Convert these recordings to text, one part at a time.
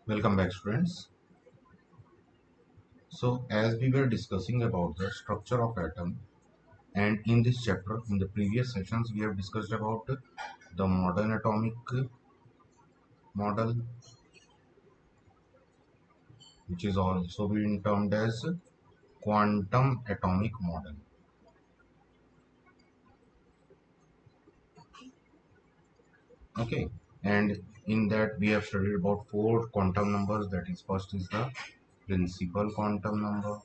Welcome back, students. So as we were discussing about the structure of atom, and in this chapter in the previous sessions we have discussed about the modern atomic model, which is also being termed as quantum atomic model. Okay, and in that we have studied about four quantum numbers. That is, first is the principal quantum number,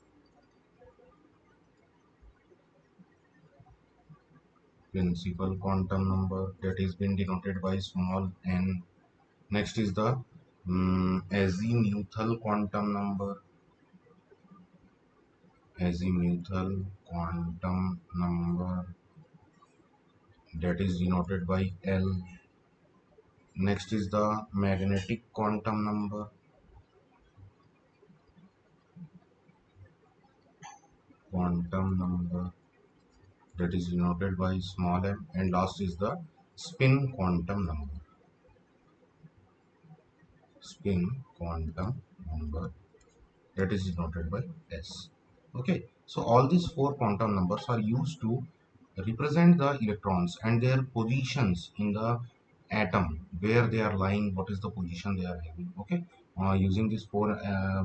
that is been denoted by small n. Next is the azimuthal quantum number, azimuthal quantum number, that is denoted by L. Next is the magnetic quantum number, that is denoted by small m. And last is the spin quantum number, spin quantum number, that is denoted by S. Okay, so all these four quantum numbers are used to represent the electrons and their positions in the atom, where they are lying, what is the position they are having. Okay, using these four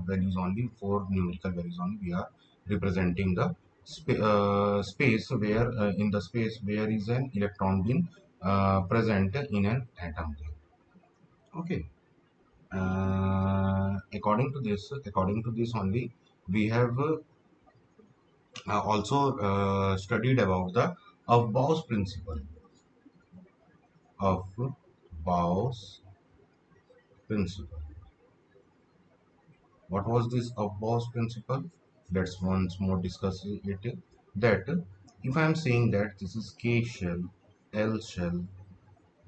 values only, four numerical values only, we are representing the space where in the space where is an electron being present in an atom. Okay, according to this only, we have also studied about the Aufbau's principle. Aufbau's principle. What was this Aufbau's principle? Let's once more discuss it. That if I am saying that this is K shell, L shell,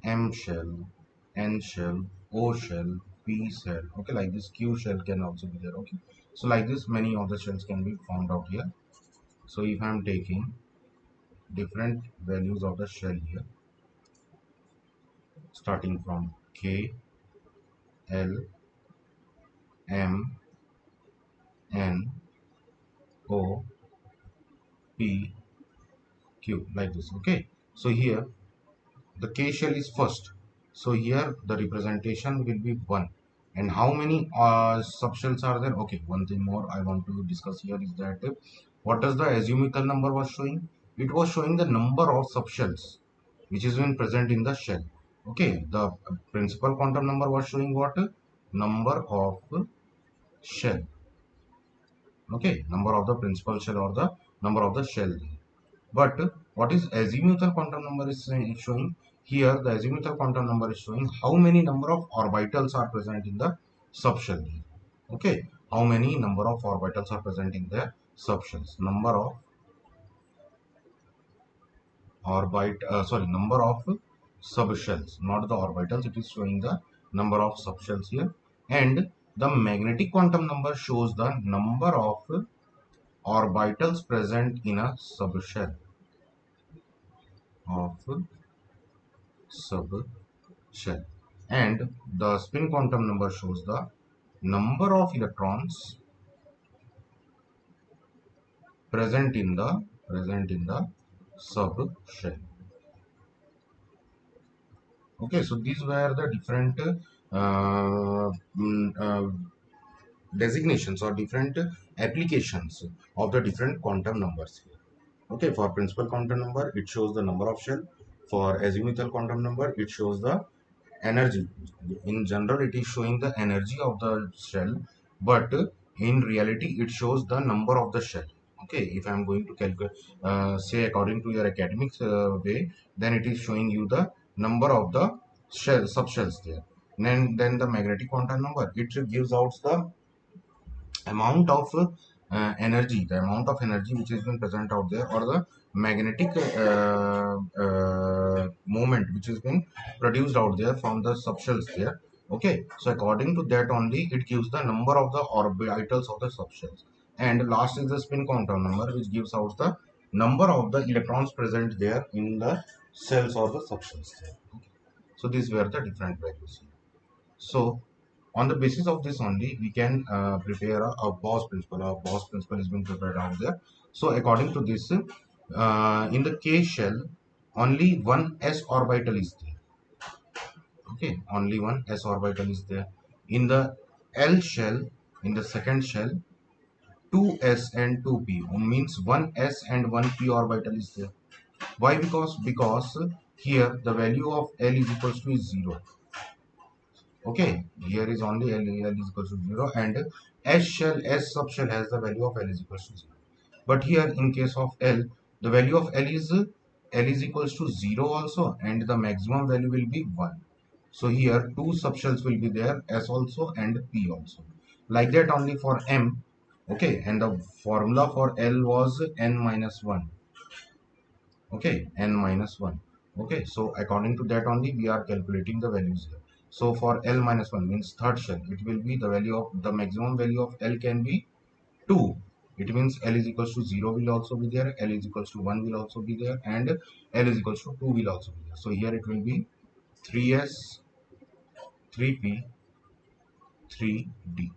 M shell, N shell, O shell, P shell. Okay, like this Q shell can also be there. Okay, so like this, many of the shells can be found out here. So if I am taking different values of the shell here, starting from K, L, M, N, O, P, Q, like this. Okay, so here the K shell is first, so here the representation will be 1. And how many subshells are there? Okay, one thing more I want to discuss here is that what does the azimuthal number was showing? It was showing the number of subshells which is been present in the shell. Okay, the principal quantum number was showing what? Number of shell. Okay, number of the principal shell or the number of the shell. But what is azimuthal quantum number is showing? Here the azimuthal quantum number is showing how many number of orbitals are present in the subshell. Okay, how many number of orbitals are present in the subshells? Number of number of subshells, not the orbitals. It is showing the number of subshells here. And the magnetic quantum number shows the number of orbitals present in a subshell of subshell. And the spin quantum number shows the number of electrons present in the subshell. Okay, so these were the different uh, mm, uh, designations or different applications of the different quantum numbers here. Okay, for principal quantum number, it shows the number of shell. For azimuthal quantum number, it shows the energy. In general, it is showing the energy of the shell, but in reality, it shows the number of the shell. Okay, if I am going to calculate, say according to your academic way, then it is showing you the number of the shell subshells there. Then the magnetic quantum number, it gives out the amount of energy, the amount of energy which has been present out there, or the magnetic moment which has been produced out there from the subshells there. Okay, so according to that only, it gives the number of the orbitals of the subshells. And last is the spin quantum number, which gives out the number of the electrons present there in the cells or the subshells there. Okay. So these were the different values here. So On the basis of this only, we can prepare a Bose principle. A Bose principle is being prepared out there. So according to this, in the K shell, only one s orbital is there. Okay, only one s orbital is there. In the L shell, in the second shell, two s and two p, means one s and one p orbital is there. Why? Because here the value of L is equals to is 0. Okay, here is only L is equals to 0, and S subshell has the value of L is equals to 0. But here in case of L, the value of L is equals to 0 also, and the maximum value will be 1. So here two subshells will be there, S also and P also. Like that only for M. Okay, and the formula for L was n minus 1. Okay, n minus 1. Okay, so according to that only we are calculating the values here. So for L minus 1 means third shell, it will be the value of the maximum value of L can be 2. It means L is equals to 0 will also be there, L is equals to 1 will also be there, and L is equals to 2 will also be there. So here it will be 3s, 3p, 3d.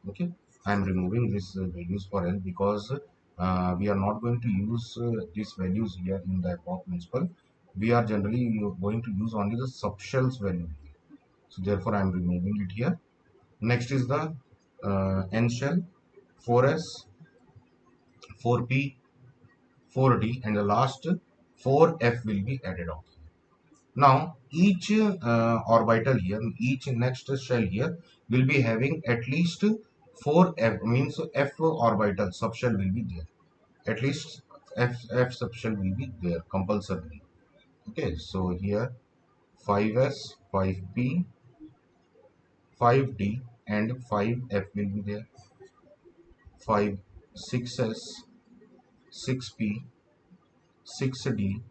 Okay, I am removing these values for L because we are not going to use these values here in the epoch principle. We are generally going to use only the subshells value, so therefore I am removing it here. Next is the n shell, 4s, 4p, 4d, and the last 4f will be added on. Now each orbital here, each next shell here will be having at least 4f, means f orbital subshell will be there. At least f subshell will be there compulsorily. Okay, so here 5s, 5p, 5d, and 5f will be there. 5, 6s, 6p, 6d,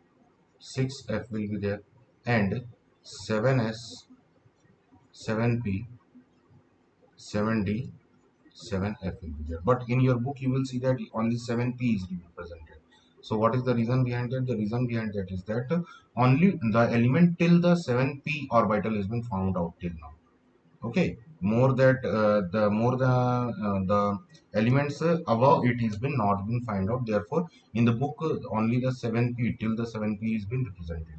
6f will be there, and 7s, 7p, 7d, 7f will be there. But in your book you will see that only 7p is represented. So what is the reason behind that? The reason behind that is that only the element till the 7p orbital has been found out till now. Okay, more that the elements above it has been not been found out. Therefore in the book only the 7p till the 7p is been represented.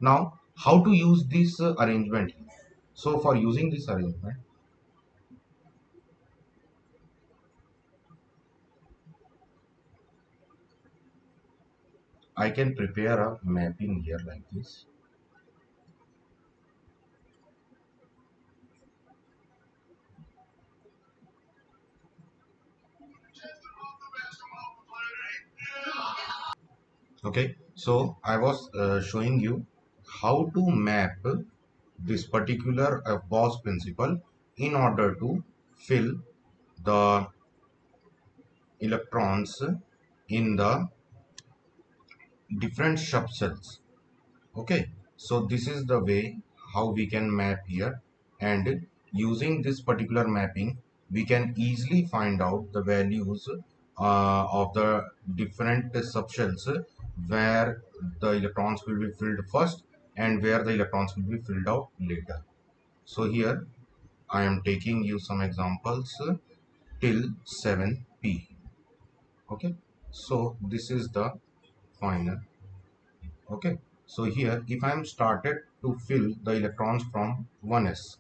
Now how to use this arrangement? So for using this arrangement, I can prepare a mapping here like this. Okay, so I was showing you how to map this particular Bose principle in order to fill the electrons in the different subshells. Okay, so this is the way how we can map here, and using this particular mapping we can easily find out the values of the different subshells where the electrons will be filled first and where the electrons will be filled out later. So here I am taking you some examples till 7p. Okay, so this is the final. Okay, so here if I am started to fill the electrons from 1s,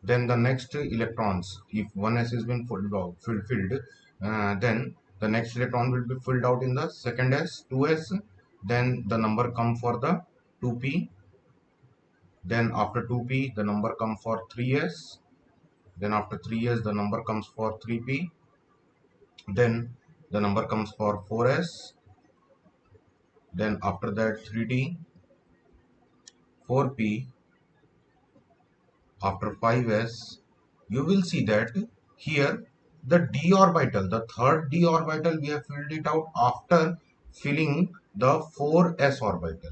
then the next electrons, if 1s has been filled, then the next electron will be filled out in the second s, 2s, then the number come for the 2p, then after 2p the number come for 3s, then after 3s the number comes for 3p, then the number comes for 4s, then after that 3d, 4p, after 5s. You will see that here the d orbital, the third d orbital, we have filled it out after filling the 4s orbital.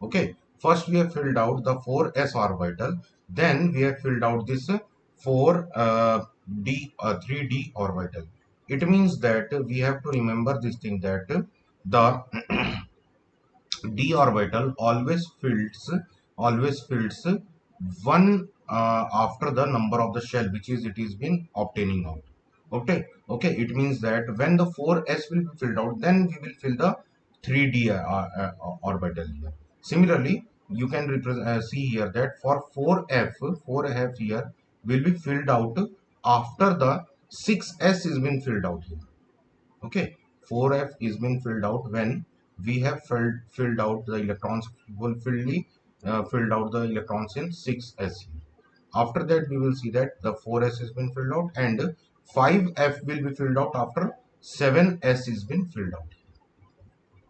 Okay, first we have filled out the 4s orbital, then we have filled out this 3d orbital. It means that we have to remember this thing, that the d orbital always fills one after the number of the shell which is it is been obtaining out. Okay, it means that when the 4s will be filled out, then we will fill the 3d orbital here. Similarly, you can see here that for 4f here will be filled out after the 6s is been filled out here. Okay, 4f is been filled out when we have filled out the electrons fully filled out the electrons in 6s here. After that, we will see that the 4s has been filled out and 5f will be filled out after 7s is been filled out.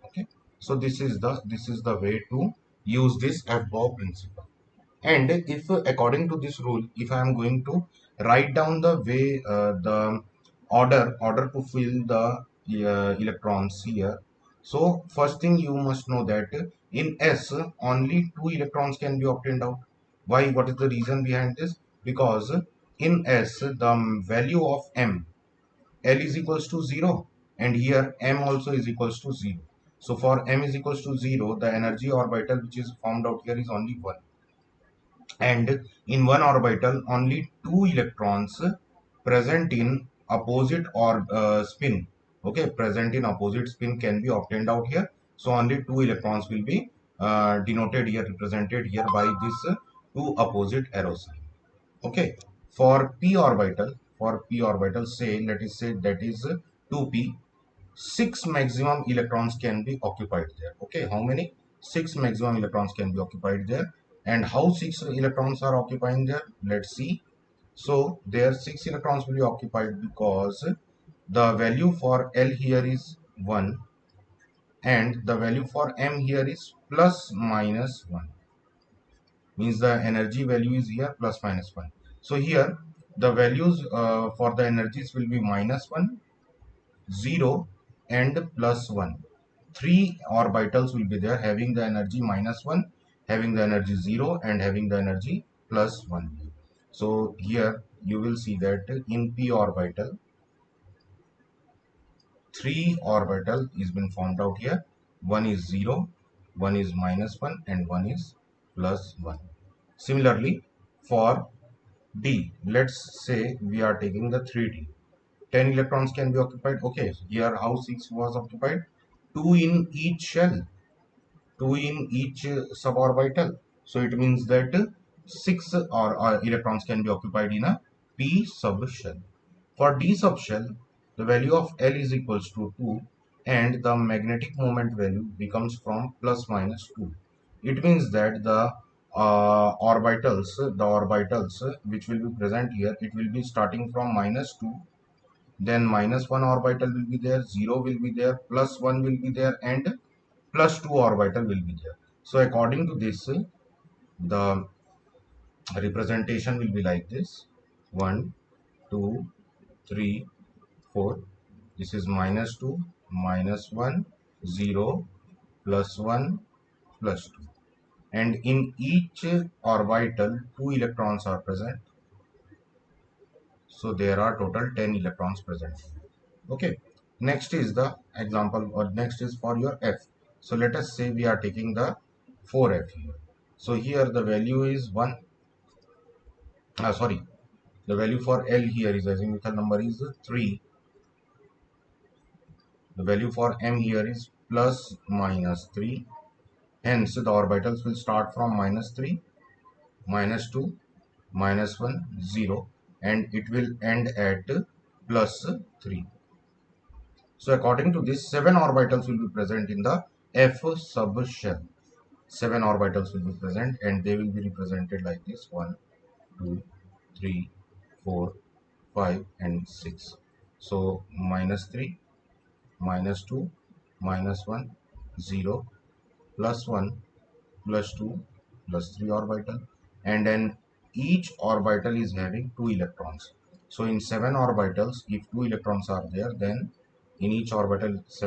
Okay, so this is the way to use this FBOB principle. And if according to this rule, if I am going to write down the way the order to fill the electrons here, so first thing you must know that in S only two electrons can be obtained out. Why? What is the reason behind this? Because in S the value of m, L is equals to 0, and here m also is equals to 0. So for m is equals to 0, the energy orbital which is formed out here is only 1, and in one orbital only two electrons present in opposite or spin, okay, present in opposite spin can be obtained out here. So only two electrons will be denoted here, represented here by this two opposite arrow sign. Okay, for p orbital, say let us say that is 2p, six maximum electrons can be occupied there. Okay, how many? Six maximum electrons can be occupied there. And how six electrons are occupying there? Let's see. So there six electrons will be occupied because the value for L here is 1 and the value for M here is plus minus 1. Means the energy value is here plus minus 1. So here the values for the energies will be minus 1, 0 and plus 1. Three orbitals will be there having the energy minus 1, having the energy 0 and having the energy plus 1. So here you will see that in p orbital, three orbital is been formed out here. One is 0, one is minus 1 and one is plus 1. Similarly, for D, let's say we are taking the 3D. 10 electrons can be occupied. Okay, here how 6 was occupied? 2 in each shell, 2 in each suborbital. So it means that 6 or electrons can be occupied in a p subshell. For d subshell, the value of L is equals to 2 and the magnetic moment value becomes from plus minus 2. It means that the orbitals which will be present here, it will be starting from minus 2, then minus 1 orbital will be there, 0 will be there, plus 1 will be there, and plus 2 orbital will be there. So according to this, the representation will be like this: 1, 2, 3, 4. This is minus 2, minus 1, 0, plus 1, plus 2. And in each orbital, 2 electrons are present. So there are total 10 electrons present. Okay. Next is the example, or next is for your F. So let us say we are taking the 4F here. So here the value is 1. Sorry, the value for L here is azimuthal number is 3. The value for M here is plus minus 3. Hence the orbitals will start from minus 3, minus 2, minus 1, 0, and it will end at plus 3. So according to this, 7 orbitals will be present in the F subshell. 7 orbitals will be present and they will be represented like this: 1, 2, 3, 4, 5 and 6. So minus 3, minus 2, minus 1, 0, plus 1, plus 2, plus 3 orbital, and then each orbital is having 2 electrons. So in 7 orbitals, if 2 electrons are there, then in each orbital 2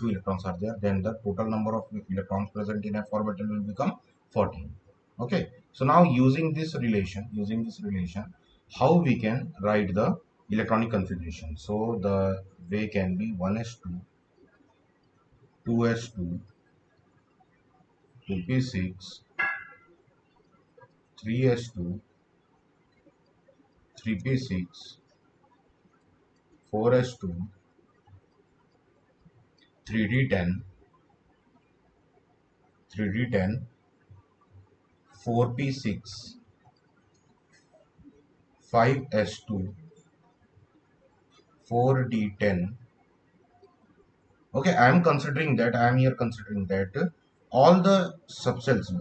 electrons are there, then the total number of electrons present in F orbital will become 14. Okay, so now using this relation, how we can write the electronic configuration? So the way can be 1s2, 2s2, 2p6, 3s2, 3p6, 4s2, 3d10, 3d10, 4p6, 5s2, 4d10. Okay, I am considering that, I am here considering that all the subshells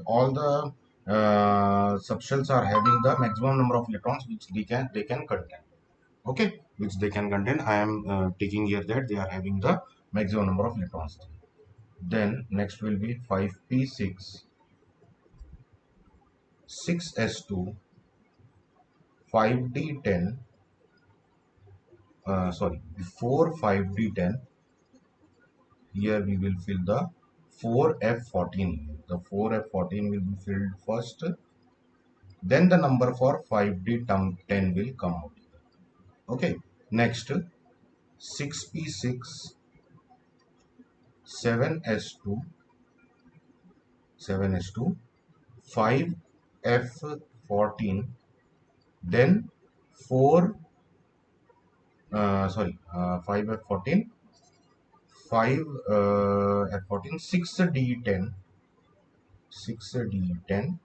are having the maximum number of electrons which they can contain. Okay, which they can contain. I am taking here that they are having the maximum number of electrons. Then next will be 5p6, 6s2, 5d10, sorry, before 5d10, here we will fill the 4f14. The 4f14 will be filled first, then the number for 5d10 will come out. Okay, next 6p6, 7s2, 7s2, 5f14, then 4 5f14, 5 f14, 6d10, 6d10,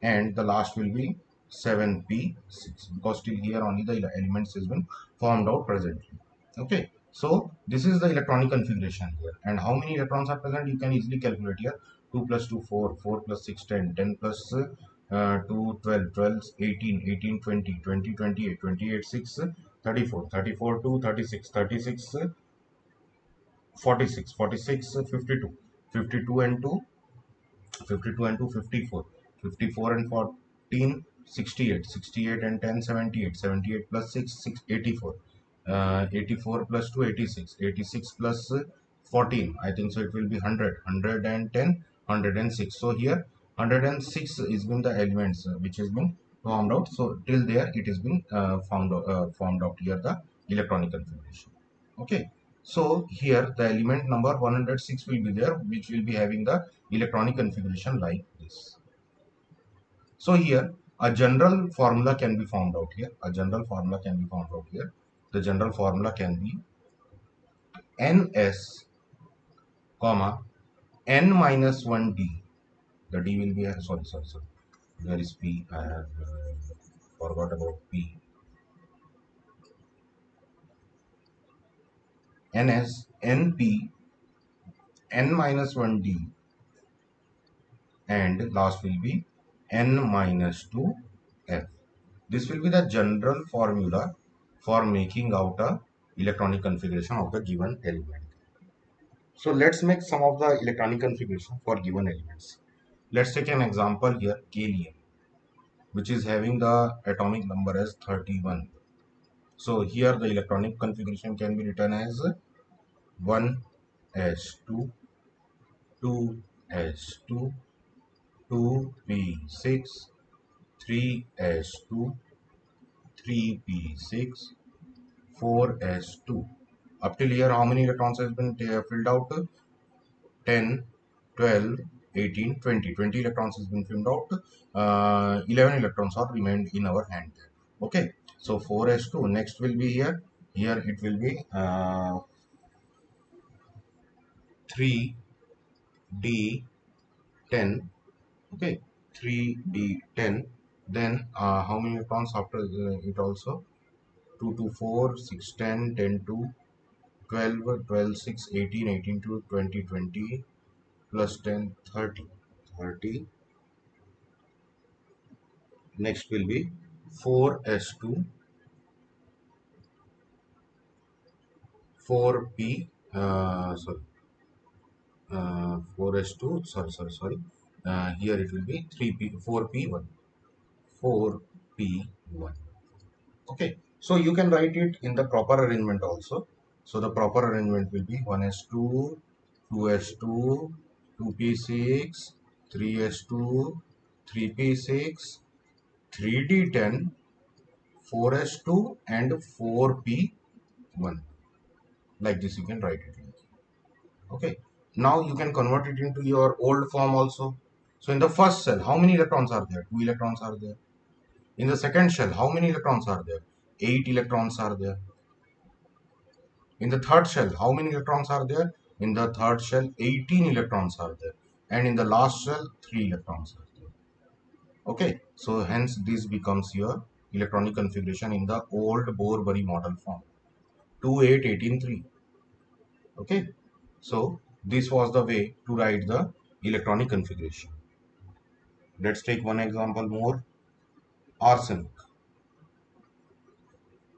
and the last will be 7p6, because till here only the elements has been formed out presently. Okay, so this is the electronic configuration here, and how many electrons are present you can easily calculate here. 2 plus 2 4, 4 plus 6 10, 10 plus 2 12, 12 18, 18 20, 20 28, 28 6 34, 34 2 36, 36 46, 46 52, 52 and 2, 52 and 2 54, 54 and 14 68, 68 and 10 78, 78 plus 6 6 84, 84 plus 2 86, 86 plus 14, I think so it will be 100, 110, 106. So here 106 is been the elements which has been formed out. So till there it has been formed out here the electronic configuration. Okay, so here the element number 106 will be there, which will be having the electronic configuration like this. So here a general formula can be found out here. A general formula can be found out here. The general formula can be ns, comma, n minus 1 d. The d will be sorry. There is p. I have forgot about p. ns, np, n minus 1 d, and last will be n minus 2 f. This will be the general formula for making out a electronic configuration of the given element. So let's make some of the electronic configuration for given elements. Let's take an example here, K, which is having the atomic number as 31. So here the electronic configuration can be written as 1s2, 2s2, 2p6, 3s2, 3p6, 4s2. Up till here, how many electrons has been filled out? 10, 12, 18, 20. 20 electrons has been filled out. 11 electrons are remained in our hand. Okay, so 4s2. Next will be here. Here it will be 3d10. Okay, 3d10. Then how many electrons after it also? 2 to 4, 6, 10, 10 to 12, 12, 6, 18, 18 to 20, 20 plus 10, 30, 30. Next will be 4s2, 4p, 4s2, sorry. Here it will be 3p, 4p1, 4p1. Okay, so you can write it in the proper arrangement also. So the proper arrangement will be 1s2, 2s2, 2p6, 3s2, 3p6, 3d10, 4s2, and 4p1. Like this you can write it. Okay, now you can convert it into your old form also. So in the first cell, how many electrons are there? 2 electrons are there. In the second shell, how many electrons are there? 8 electrons are there. In the third shell, how many electrons are there? In the third shell, 18 electrons are there. And in the last shell, 3 electrons are there. Okay, so hence this becomes your electronic configuration in the old Bohr-Bury model form. 2, 8, 18, 3. Okay, so this was the way to write the electronic configuration. Let's take one example more. Arsenic,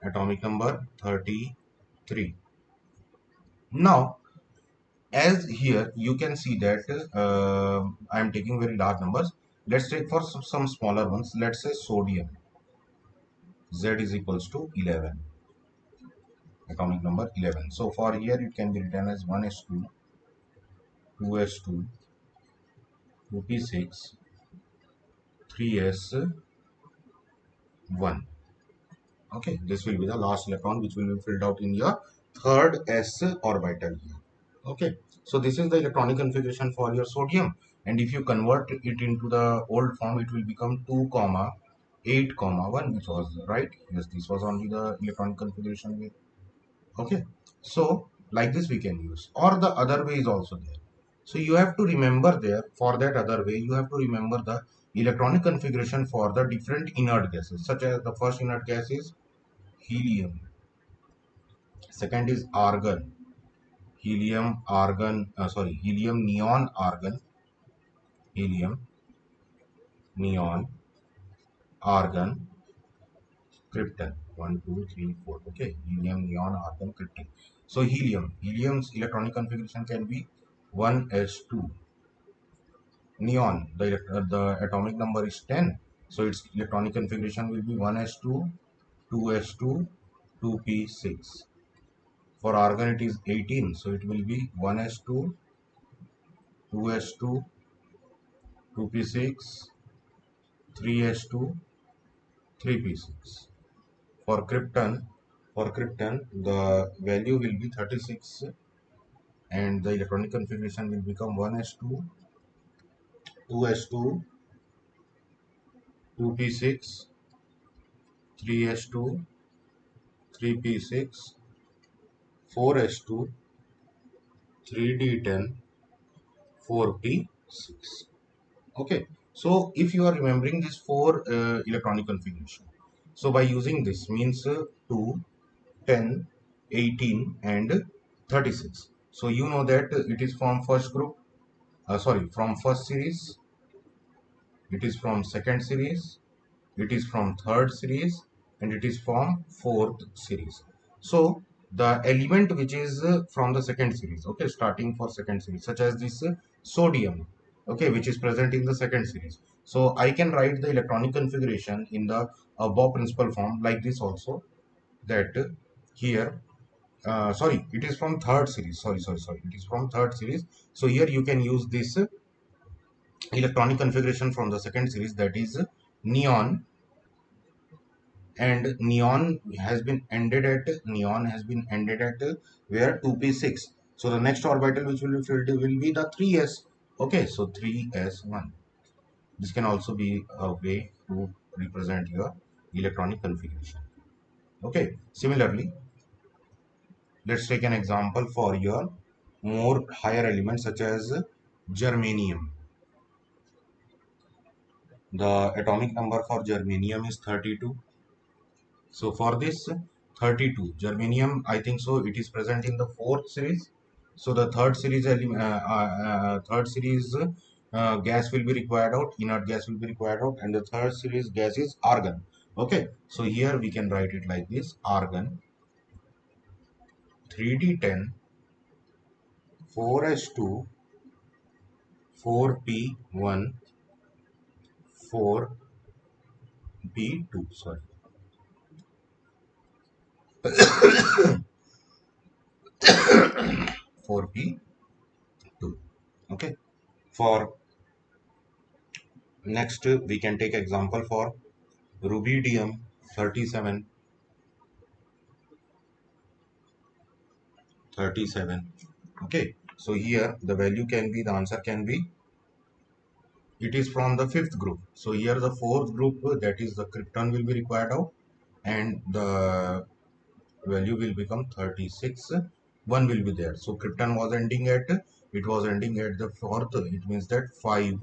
atomic number 33. Now, as here you can see that I am taking very large numbers. Let's take for some smaller ones. Let's say sodium, Z is equals to 11, atomic number 11. So for here it can be written as 1s2, 2s2, 2p6, 3s1. Okay, this will be the last electron which will be filled out in your third s orbital here. Okay, so this is the electronic configuration for your sodium, and if you convert it into the old form, it will become 2 comma 8 comma 1, which was right. Yes, this was only the electronic configuration way. Okay, so like this we can use, or the other way is also there. So you have to remember there, for that other way you have to remember the electronic configuration for the different inert gases, such as the first inert gas is helium, second is argon, helium neon argon, helium neon argon krypton, 1 2 3 4. Okay, helium neon argon krypton. So helium's electronic configuration can be 1s2. Neon, the atomic number is 10, so its electronic configuration will be 1s2, 2s2, 2p6. For argon it is 18, so it will be 1s2, 2s2, 2p6, 3s2, 3p6. For krypton the value will be 36, and the electronic configuration will become 1s2, 2s2, 2p6, 3s2, 3p6, 4s2, 3d10, 4p6. Okay, so if you are remembering this four electronic configuration, so by using this means 2, 10, 18 and 36. So you know that it is from first group, from first series, it is from second series, it is from third series, and it is from fourth series. So the element which is from the second series, okay, starting for second series, such as this sodium, okay, which is present in the second series. So I can write the electronic configuration in the above principal form like this also, that here it is from third series, it is from third series. So here you can use this electronic configuration from the second series, that is neon, and neon has been ended at where 2p6. So the next orbital which will be filled will be the 3s. Okay, so 3s1. This can also be a way to represent your electronic configuration. Okay, similarly, let's take an example for your more higher elements such as germanium. The atomic number for germanium is 32. So for this 32 germanium, I think so it is present in the fourth series. So the third series gas will be required out, inert gas will be required out, and the third series gas is argon. Okay, so here we can write it like this: argon 3d10, 4s2, 4p1, 4p2. Sorry. 4p2. Okay, for next we can take example for rubidium 37. Okay, so here the value can be, the answer can be, it is from the fifth group. So here the fourth group, that is the krypton, will be required out, and the value will become 36. 1 will be there. So krypton was ending at, it was ending at the fourth. It means that 5s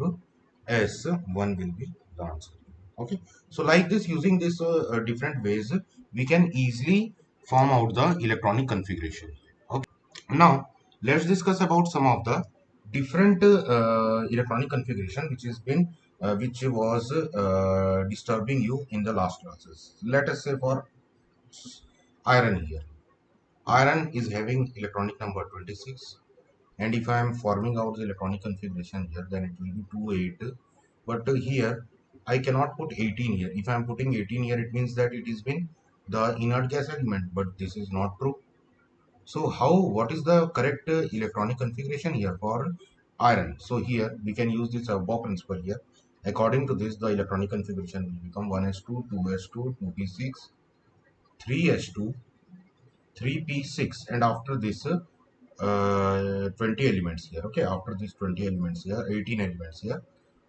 1 will be the answer. Okay. So like this, using this different ways, we can easily form out the electronic configuration. Okay. Now let's discuss about some of the different electronic configuration which has been which was disturbing you in the last classes. Let us say for iron here. Iron is having electronic number 26, and if I am forming out the electronic configuration here, then it will be 28. But here I cannot put 18 here. If I am putting 18 here, it means that it has been the inert gas element, but this is not true. So what is the correct electronic configuration here for iron? So here we can use this Bohr principle here. According to this, the electronic configuration will become 1s2, 2s2, 2p6, 3s2, 3p6, and after this 20 elements here. Okay, after this 20 elements here, 18 elements here,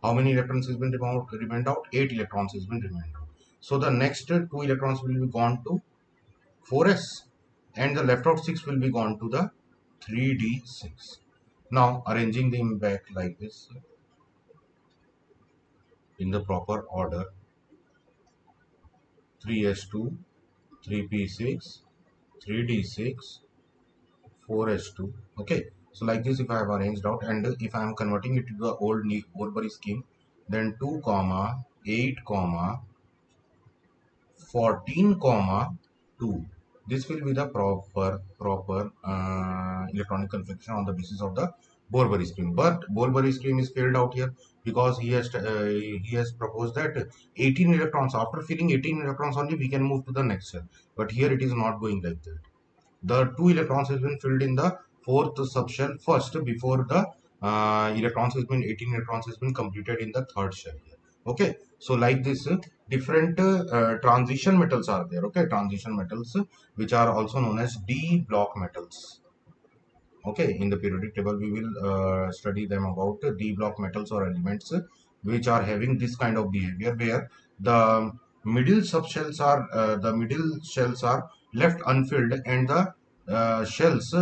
how many electrons has been remained out? 8 electrons has been remained out. So the next 2 electrons will be gone to 4s, and the left out 6 will be gone to the 3d6. Now arranging them back like this in the proper order: 3s2, 3p6, 3d6, 4s2. Okay, so like this, if I have arranged out, and if I am converting it to the old Olberry scheme, then 2 comma 8 comma 14 comma 2, this will be the proper electronic configuration on the basis of the Bolberry scheme. But Bolberry scheme is failed out here because he has proposed that 18 electrons, after filling 18 electrons only we can move to the next cell, but here it is not going like that. The 2 electrons has been filled in the fourth subshell first before the electrons has been 18 electrons has been completed in the third shell here. Okay, so like this different transition metals are there. Okay, transition metals which are also known as d block metals. Okay, in the periodic table we will study them about d block metals or elements which are having this kind of behavior, where the middle shells are left unfilled, and the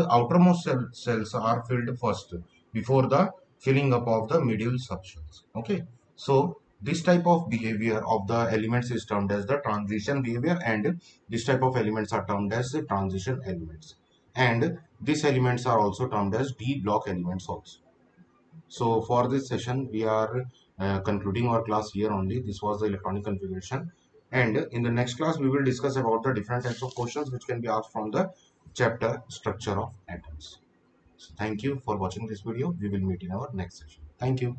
outermost cells are filled first before the filling up of the middle subshells. Okay, so this type of behavior of the elements is termed as the transition behavior, and this type of elements are termed as the transition elements, and these elements are also termed as D block elements also. So for this session, we are concluding our class here only. This was the electronic configuration. And in the next class, we will discuss about the different types of questions which can be asked from the chapter structure of atoms. So thank you for watching this video. We will meet in our next session. Thank you.